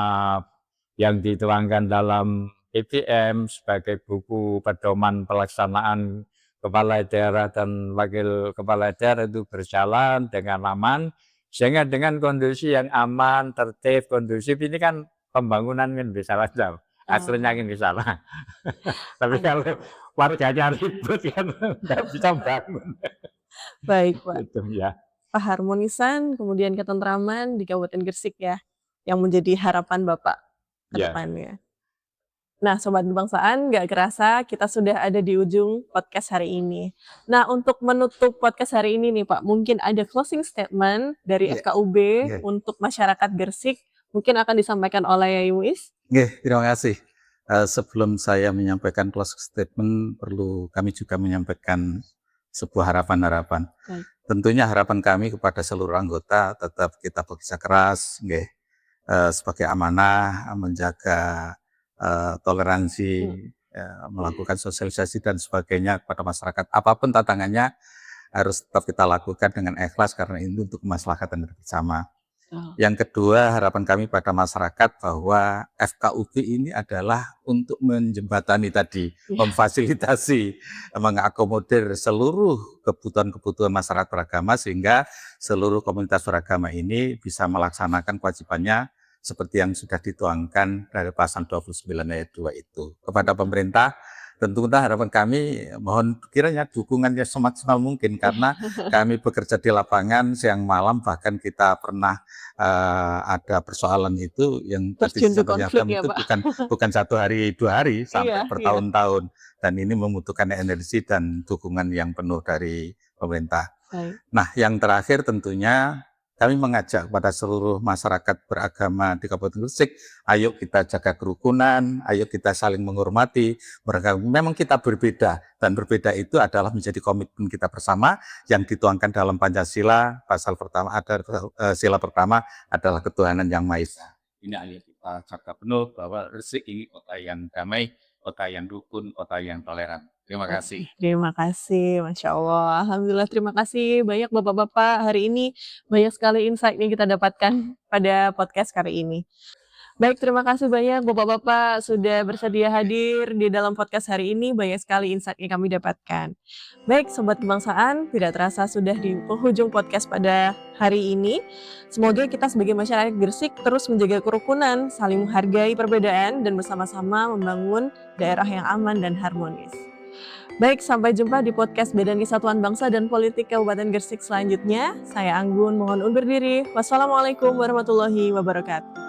[SPEAKER 4] yang dituangkan dalam PPM sebagai buku pedoman pelaksanaan kepala daerah dan wakil kepala daerah itu berjalan dengan aman, sehingga dengan kondisi yang aman, tertib, kondusif ini kan pembangunan kan bisa lancar, hasilnya kan bisa lah. Tapi kalau warganya ribut kan nggak bisa bangun.
[SPEAKER 1] Baik, Pak.
[SPEAKER 4] Itu ya.
[SPEAKER 1] Keharmonisan, kemudian ketentraman di Kabupaten Gresik ya, yang menjadi harapan Bapak ke
[SPEAKER 4] Ya.
[SPEAKER 1] depannya. Nah, Sobat Kebangsaan, nggak kerasa kita sudah ada di ujung podcast hari ini. Nah, untuk menutup podcast hari ini nih Pak, mungkin ada closing statement dari
[SPEAKER 3] Iya.
[SPEAKER 1] FKUB
[SPEAKER 3] Iya.
[SPEAKER 1] untuk masyarakat Gresik, mungkin akan disampaikan oleh Yai Muiz.
[SPEAKER 2] Terima kasih. Sebelum saya menyampaikan closing statement, perlu kami juga menyampaikan sebuah harapan-harapan.
[SPEAKER 1] Baik.
[SPEAKER 2] Tentunya harapan kami kepada seluruh anggota tetap kita bekerja keras, sebagai amanah, menjaga toleransi, melakukan sosialisasi dan sebagainya kepada masyarakat. Apapun tantangannya harus tetap kita lakukan dengan ikhlas karena ini untuk kemaslahatan bersama. Yang kedua, harapan kami pada masyarakat bahwa FKUB ini adalah untuk menjembatani tadi, memfasilitasi, mengakomodir seluruh kebutuhan-kebutuhan masyarakat beragama sehingga seluruh komunitas beragama ini bisa melaksanakan kewajibannya seperti yang sudah dituangkan dari pasal 29 ayat 2 itu. Kepada pemerintah, tentunya harapan kami mohon kiranya dukungannya semaksimal mungkin karena kami bekerja di lapangan siang malam, bahkan kita pernah ada persoalan itu yang tadi
[SPEAKER 1] Terjun konflik ya,
[SPEAKER 2] itu
[SPEAKER 1] Pak.
[SPEAKER 2] bukan 1 hari 2 hari sampai
[SPEAKER 1] Iya.
[SPEAKER 2] bertahun-tahun, dan ini membutuhkan energi dan dukungan yang penuh dari pemerintah.
[SPEAKER 1] Baik.
[SPEAKER 2] Nah, yang terakhir tentunya kami mengajak kepada seluruh masyarakat beragama di Kabupaten Gresik, ayo kita jaga kerukunan, ayo kita saling menghormati. Memang kita berbeda, dan berbeda itu adalah menjadi komitmen kita bersama yang dituangkan dalam Pancasila. Pasal pertama ada sila pertama adalah ketuhanan yang Maha Esa. Ini ayo kita jaga penuh bahwa Gresik ini kota yang damai, kota yang rukun, kota yang toleran. Terima kasih.
[SPEAKER 1] Terima kasih, Masya Allah. Alhamdulillah, terima kasih banyak Bapak-Bapak. Hari ini banyak sekali insight yang kita dapatkan pada podcast kali ini. Baik, terima kasih banyak Bapak-Bapak sudah bersedia hadir di dalam podcast hari ini. Banyak sekali insight yang kami dapatkan. Baik, Sobat Kebangsaan, tidak terasa sudah di penghujung podcast pada hari ini. Semoga kita sebagai masyarakat Gresik terus menjaga kerukunan, saling menghargai perbedaan, dan bersama-sama membangun daerah yang aman dan harmonis. Baik, sampai jumpa di podcast Badan Kesatuan Bangsa dan Politik Kabupaten Gresik selanjutnya. Saya Anggun, mohon undur diri. Wassalamualaikum warahmatullahi wabarakatuh.